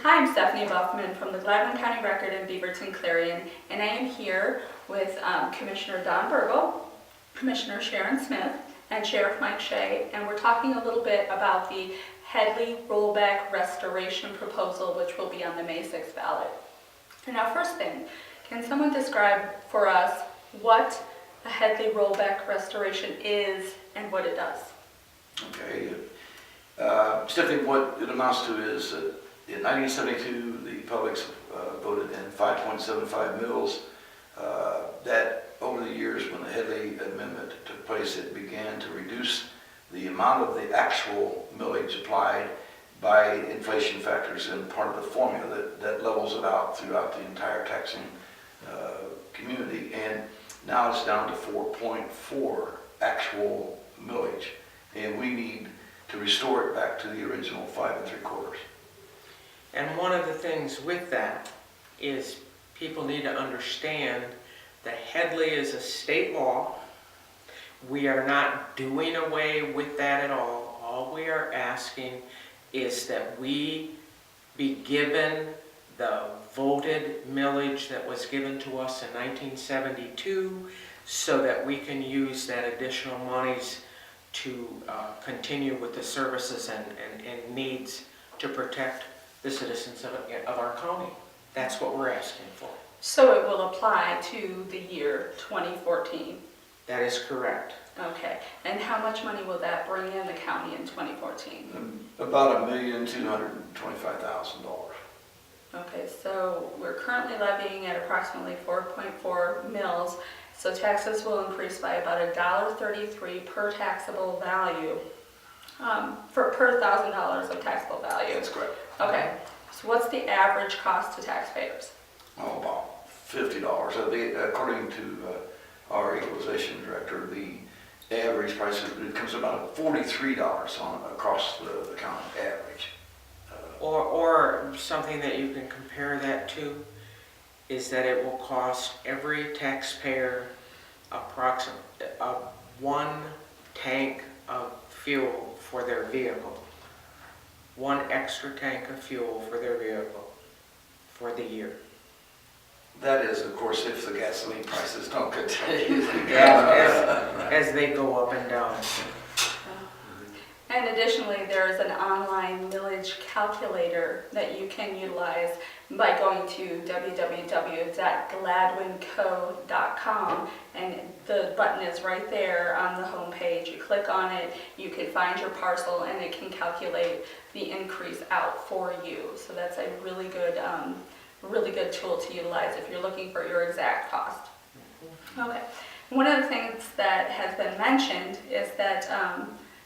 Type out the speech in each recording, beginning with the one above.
Hi, I'm Stephanie Buffman from the Gladwin County Record in Beaverton Clarion, and I am here with Commissioner Don Burgle, Commissioner Sharon Smith, and Sheriff Mike Shea, and we're talking a little bit about the Headlee Rollback Restoration proposal, which will be on the May 6th ballot. And now, first thing, can someone describe for us what a Headlee Rollback Restoration is and what it does? Okay. Stephanie, what it amounts to is that in 1972, the publics voted in 5.75 mills. That over the years, when the Headlee Amendment took place, it began to reduce the amount of the actual millage applied by inflation factors and part of the formula that levels it out throughout the entire taxing community. And now it's down to 4.4 actual millage. And we need to restore it back to the original 5 3/4. And one of the things with that is people need to understand that Headlee is a state law. We are not doing away with that at all. All we are asking is that we be given the voted millage that was given to us in 1972 so that we can use that additional monies to continue with the services and needs to protect the citizens of our county. That's what we're asking for. So it will apply to the year 2014. That is correct. Okay, and how much money will that bring in the county in 2014? About $1,225,000. Okay, so we're currently levying at approximately 4.4 mils, so taxes will increase by about $1.33 per taxable value, per $1,000 of taxable value. That's correct. Okay, so what's the average cost to taxpayers? Oh, about $50. According to our equalization director, the average price, it comes about $43 across the county average. Or something that you can compare that to is that it will cost every taxpayer approximately 1 tank of fuel for their vehicle. 1 extra tank of fuel for their vehicle for the year. That is, of course, if the gasoline prices don't continue. As they go up and down. And additionally, there is an online millage calculator that you can utilize by going to www.gladwinco.com, and the button is right there on the home page. You click on it, you can find your parcel, and it can calculate the increase out for you. So that's a really good tool to utilize if you're looking for your exact cost. Okay. One of the things that has been mentioned is that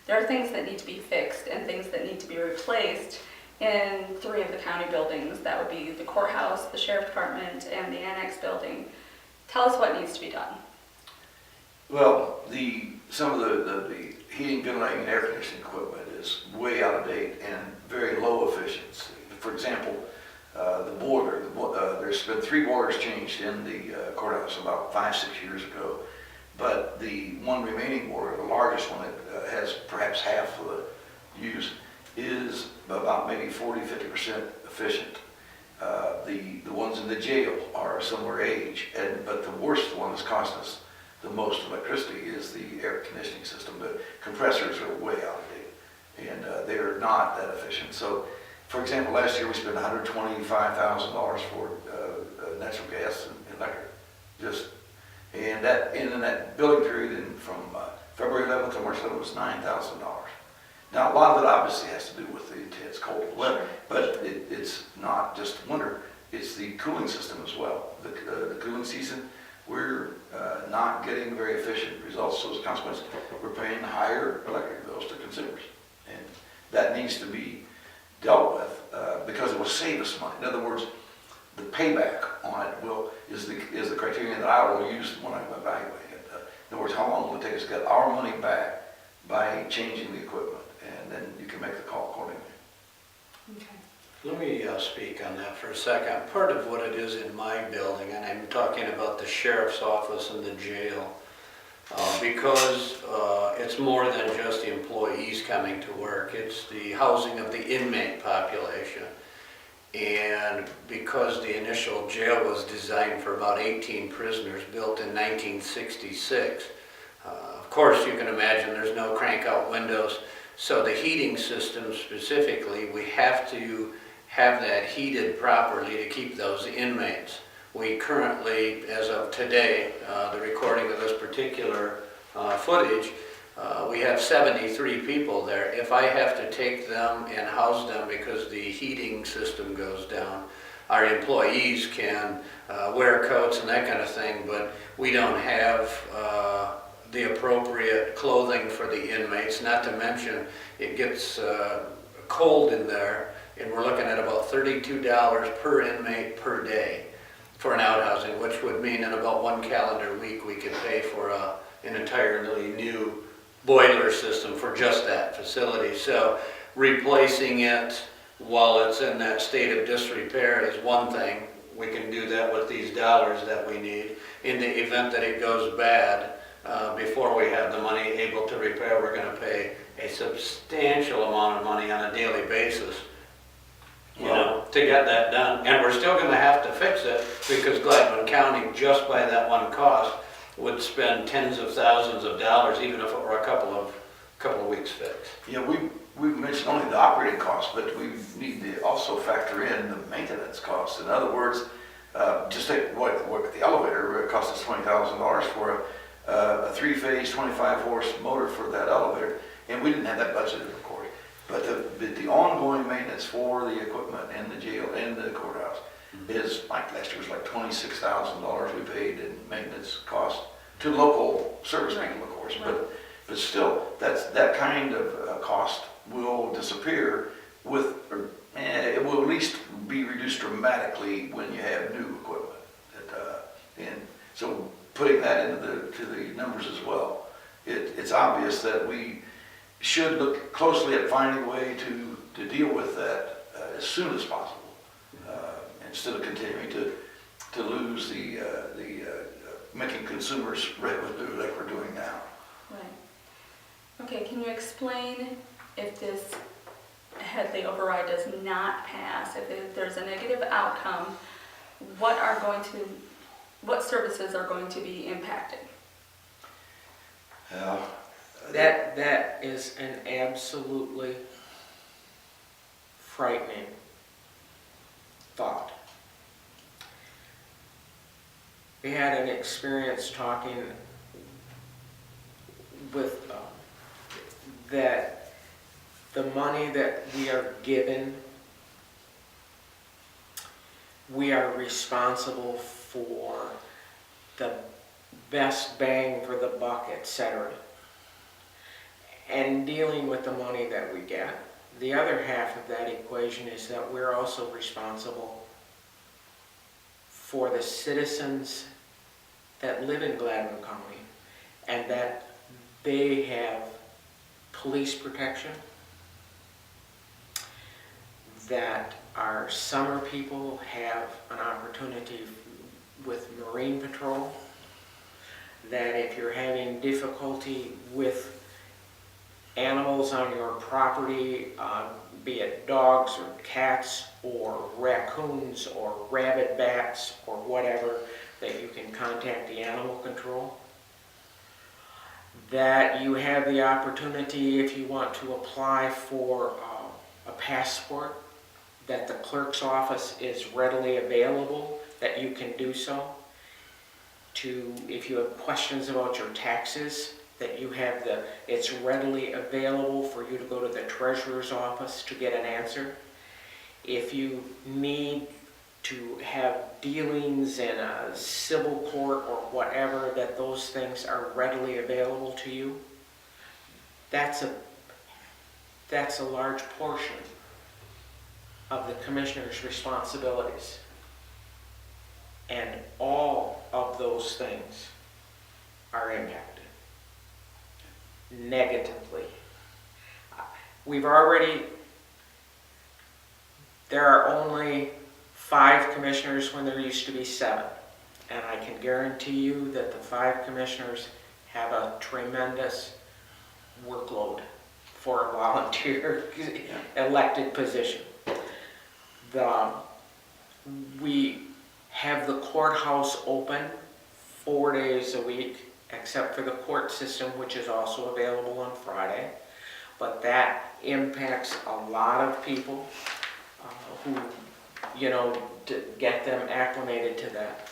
there are things that need to be fixed and things that need to be replaced in 3 of the county buildings. That would be the courthouse, the sheriff department, and the annex building. Tell us what needs to be done. Well, some of the heating, ventilating, and air conditioning equipment is way out of date and very low efficiency. For example, the boiler, there's been 3 boilers changed in the courthouse about 5-6 years ago. But the one remaining boiler, the largest one that has perhaps half of the use, is about maybe 40-50% efficient. The ones in the jail are a similar age, but the worst one that's costing us the most electricity is the air conditioning system. The compressors are way out of date, and they're not that efficient. So, for example, last year we spent $125,000 for natural gas and electric. And in that billing period from February 11th to March 11th was $9,000. Now, a lot of it obviously has to do with the intense cold weather, but it's not just winter, it's the cooling system as well. The cooling season, we're not getting very efficient results. So as a consequence, we're paying higher electric bills to consumers. And that needs to be dealt with because it will save us money. In other words, the payback on it is the criterion that I will use when I'm evaluating it. In other words, how long will it take us to get our money back by changing the equipment, and then you can make the call accordingly. Okay. Let me speak on that for a second. Part of what it is in my building, and I'm talking about the sheriff's office and the jail, because it's more than just the employees coming to work. It's the housing of the inmate population. And and because the initial jail was designed for about 18 prisoners, built in 1966, of course you can imagine there's no crank-out windows, so the heating system specifically, we have to have that heated properly to keep those inmates. We currently, as of today, the recording of this particular footage, we have 73 people there. If I have to take them and house them because the heating system goes down, our employees can wear coats and that kind of thing, but we don't have the appropriate clothing for the inmates, not to mention it gets cold in there, and we're looking at about $32 per inmate per day for an outhousing, which would mean in about 1 calendar week we could pay for an entirely new boiler system for just that facility. So replacing it while it's in that state of disrepair is one thing. We can do that with these dollars that we need. In the event that it goes bad, before we have the money able to repair, we're going to pay a substantial amount of money on a daily basis, you know, to get that done. And we're still going to have to fix it because Gladwin County, just by that one cost, would spend tens of thousands of dollars, even if it were a couple of weeks fix. Yeah, we mentioned only the operating costs, but we need to also factor in the maintenance costs. In other words, just take what the elevator, it cost us $20,000 for a 3-phase 25-horse motor for that elevator, and we didn't have that budgeted, of course. But the ongoing maintenance for the equipment in the jail and the courthouse is, like last year was like $26,000 we paid in maintenance costs to local service people, of course. But still, that kind of cost will disappear with, it will at least be reduced dramatically when you have new equipment. And so putting that into the numbers as well, it's obvious that we should look closely at finding a way to deal with that as soon as possible, instead of continuing to lose the making consumers revenue like we're doing now. Right. Okay, can you explain if this Headlee override does not pass, if there's a negative outcome, what services are going to be impacted? That is an absolutely frightening thought. We had an experience talking with that the money that we are given, we are responsible for the best bang for the buck, etc. And dealing with the money that we get. The other half of that equation is that we're also responsible for the citizens that live in Gladwin County and that they have police protection, that our summer people have an opportunity with Marine Patrol, that if you're having difficulty with animals on your property, be it dogs or cats or raccoons or rabid bats or whatever, that you can contact the animal control. That you have the opportunity, if you want to apply for a passport, that the clerk's office is readily available, that you can do so. If you have questions about your taxes, that you have it's readily available for you to go to the treasurer's office to get an answer. If you need to have dealings in a civil court or whatever, that those things are readily available to you. That's a large portion of the commissioner's responsibilities. And all of those things are impacted negatively. There are only 5 commissioners when there used to be 7. And I can guarantee you that the 5 commissioners have a tremendous workload for a volunteer elected position. We have the courthouse open 4 days a week, except for the court system, which is also available on Friday. But that impacts a lot of people who, to get them acclimated to that.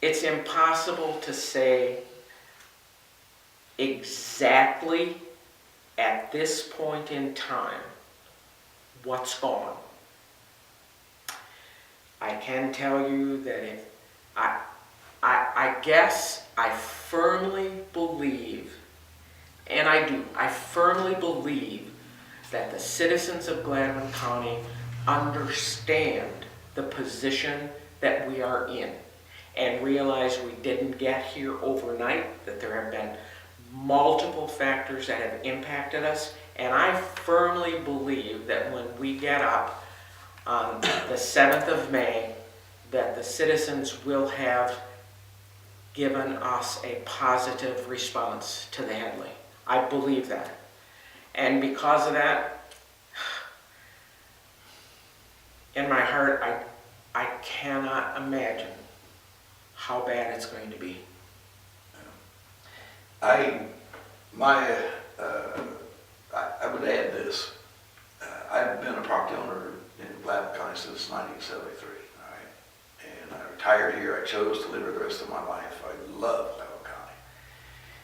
It's impossible to say exactly at this point in time what's gone. I can tell you that if I guess I firmly believe, and I firmly believe that the citizens of Gladwin County understand the position that we are in and realize we didn't get here overnight, that there have been multiple factors that have impacted us, and I firmly believe that when we get up on the 7th of May, that the citizens will have given us a positive response to the Headlee. I believe that. And because of that, in my heart, I cannot imagine how bad it's going to be. I would add this. I've been a property owner in Gladwin County since 1973, all right? And I retired here. I chose to live here the rest of my life. I love Gladwin County.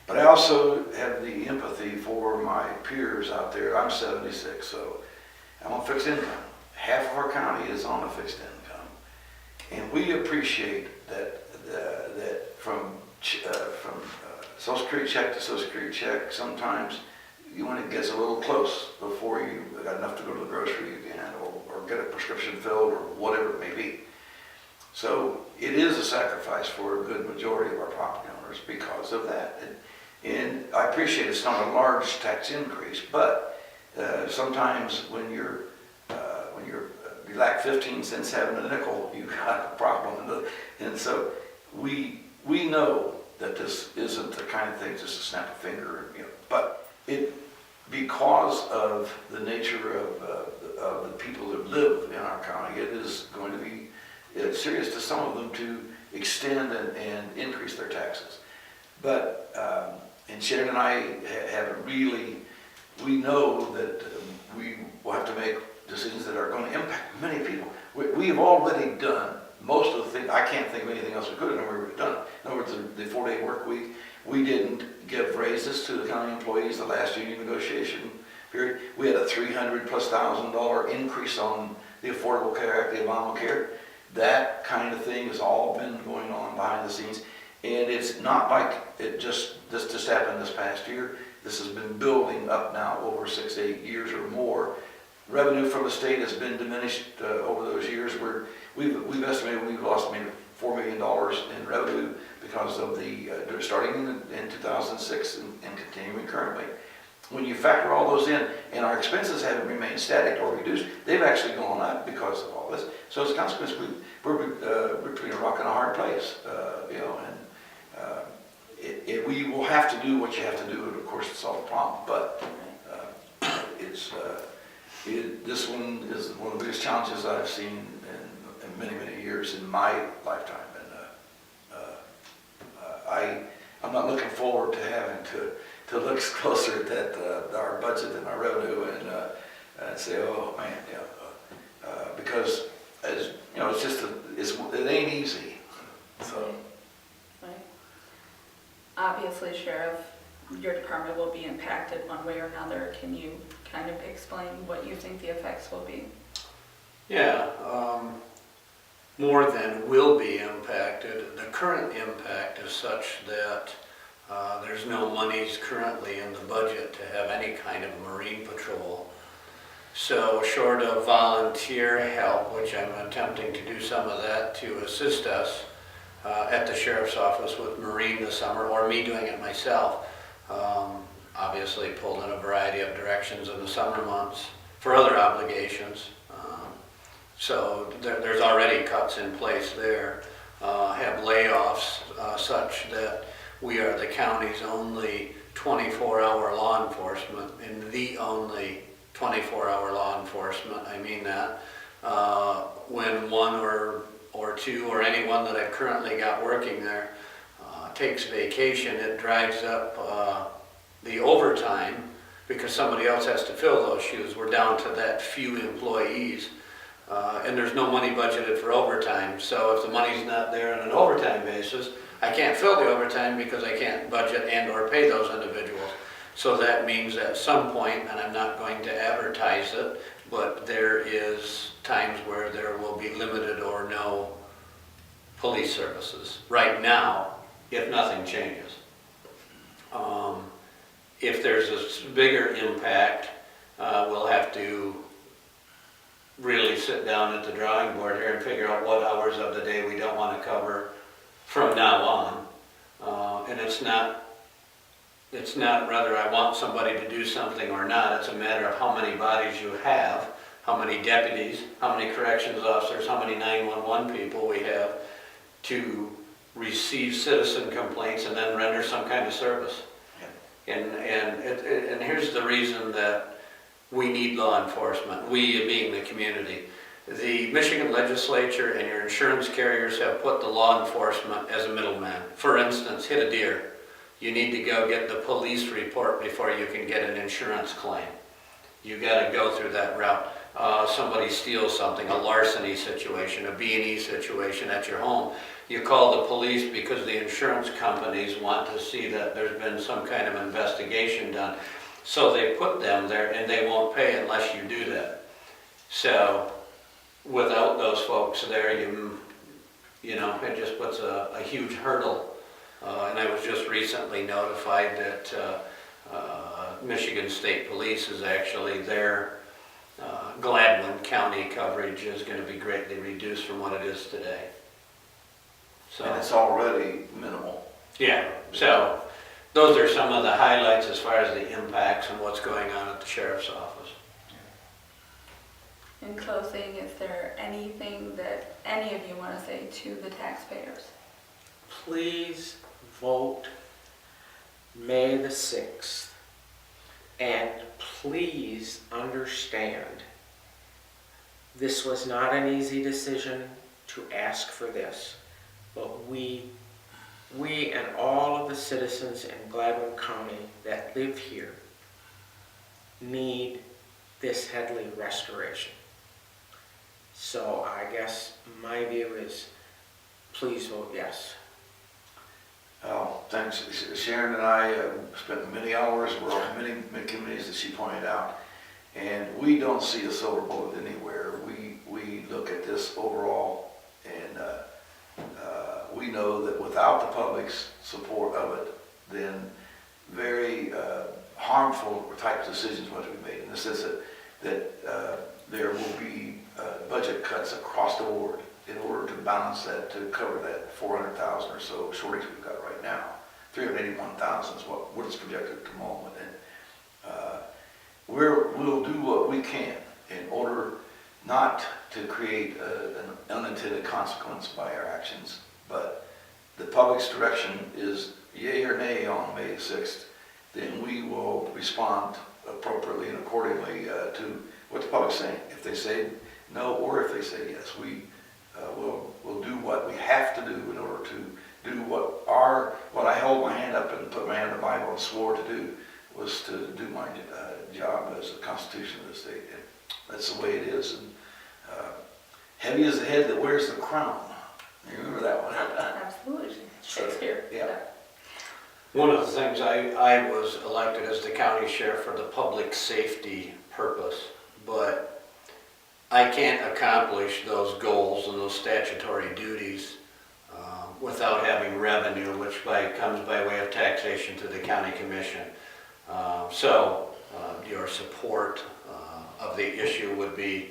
But I also have the empathy for my peers out there. I'm 76, so I'm on fixed income. Half of our county is on a fixed income. And we appreciate that from Social Security check to Social Security check, sometimes when it gets a little close before you got enough to go to the grocery again or get a prescription filled or whatever it may be. So it is a sacrifice for a good majority of our property owners because of that. And I appreciate it's not a large tax increase, but sometimes when you lack 15 cents having a nickel, you got a problem. And so we know that this isn't the kind of thing just to snap a finger, but because of the nature of the people that live in our county, it is going to be serious to some of them to extend and increase their taxes. But, and Sharon and I haven't really, we know that we will have to make decisions that are going to impact many people. We have already done most of the things. I can't think of anything else we could have already done. In other words, the 4-day work week, we didn't give raises to the county employees the last union negotiation period. We had a $300,000+ increase on the Affordable Care Act, the Obamacare. That kind of thing has all been going on behind the scenes. And it's not like it just happened this past year. This has been building up now over 6 to 8 years or more. Revenue from the state has been diminished over those years where we've estimated we've lost maybe $4 million in revenue because of the starting in 2006 and continuing currently. When you factor all those in, and our expenses haven't remained static or reduced, they've actually gone up because of all this. So as a consequence, we're between a rock and a hard place, and we will have to do what you have to do, of course, to solve the problem. But this one is one of the biggest challenges I've seen in many, many years in my lifetime. And I'm not looking forward to having to look closer at that, our budget and our revenue and say, oh man, because as you know, it ain't easy. So. Right. Obviously, Sheriff, your department will be impacted one way or another. Can you kind of explain what you think the effects will be? Yeah, more than will be impacted. The current impact is such that there's no monies currently in the budget to have any kind of marine patrol. So short of volunteer help, which I'm attempting to do some of that to assist us at the sheriff's office with marine this summer, or me doing it myself, obviously pulled in a variety of directions in the summer months for other obligations. So there's already cuts in place there. Have layoffs such that we are the county's only 24-hour law enforcement, and the only 24-hour law enforcement, I mean that, when one or two or anyone that I've currently got working there takes vacation, it drives up the overtime because somebody else has to fill those shoes. We're down to that few employees, and there's no money budgeted for overtime. So if the money's not there on an overtime basis, I can't fill the overtime because I can't budget and or pay those individuals. So that means at some point, and I'm not going to advertise it, but there is times where there will be limited or no police services right now, if nothing changes. If there's a bigger impact, we'll have to really sit down at the drawing board here and figure out what hours of the day we don't want to cover from now on. And it's not whether I want somebody to do something or not. It's a matter of how many bodies you have, how many deputies, how many corrections officers, how many 911 people we have to receive citizen complaints and then render some kind of service. And here's the reason that we need law enforcement, we being the community. The Michigan legislature and your insurance carriers have put the law enforcement as a middleman. For instance, hit a deer. You need to go get the police report before you can get an insurance claim. You got to go through that route. Somebody steals something, a larceny situation, a B&E situation at your home. You call the police because the insurance companies want to see that there's been some kind of investigation done. So they put them there and they won't pay unless you do that. So without those folks there, you know, it just puts a huge hurdle. And I was just recently notified that Michigan State Police is actually their Gladwin County coverage is going to be greatly reduced from what it is today. So, And it's already minimal. yeah, so those are some of the highlights as far as the impacts and what's going on at the sheriff's office. In closing, is there anything that any of you want to say to the taxpayers? Please vote May the 6th, and please understand this was not an easy decision to ask for this, but we and all of the citizens in Gladwin County that live here need this Headlee restoration. So I guess my view is please vote yes. Well, thanks. Sharon and I spent many hours, we're on many committees that she pointed out, and we don't see a silver bullet anywhere. We look at this overall, and we know that without the public's support of it, then very harmful type decisions must be made. In the sense that there will be budget cuts across the board in order to balance that, to cover that 400,000 or so shortage we've got right now. 381,000 is what is projected at the moment. And we'll do what we can in order not to create an unintended consequence by our actions. But the public's direction is yay or nay on May 6th, then we will respond appropriately and accordingly to what the public's saying. If they say no or if they say yes, we'll do what we have to do in order to do what I held my hand up and put my hand on the Bible and swore to do, was to do my job as a constitution of the state. And that's the way it is. And heavy is the head that wears the crown. You remember that one? Absolutely. Shakespeare. Yeah. One of the things I was elected as the county sheriff for the public safety purpose, but I can't accomplish those goals and those statutory duties without having revenue, which comes by way of taxation to the county commission. So your support of the issue would be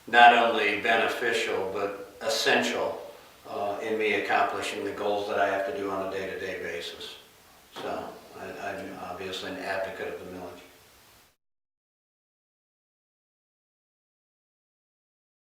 not only beneficial but essential in me accomplishing the goals that I have to do on a day-to-day basis. So I'm obviously an advocate of the millage.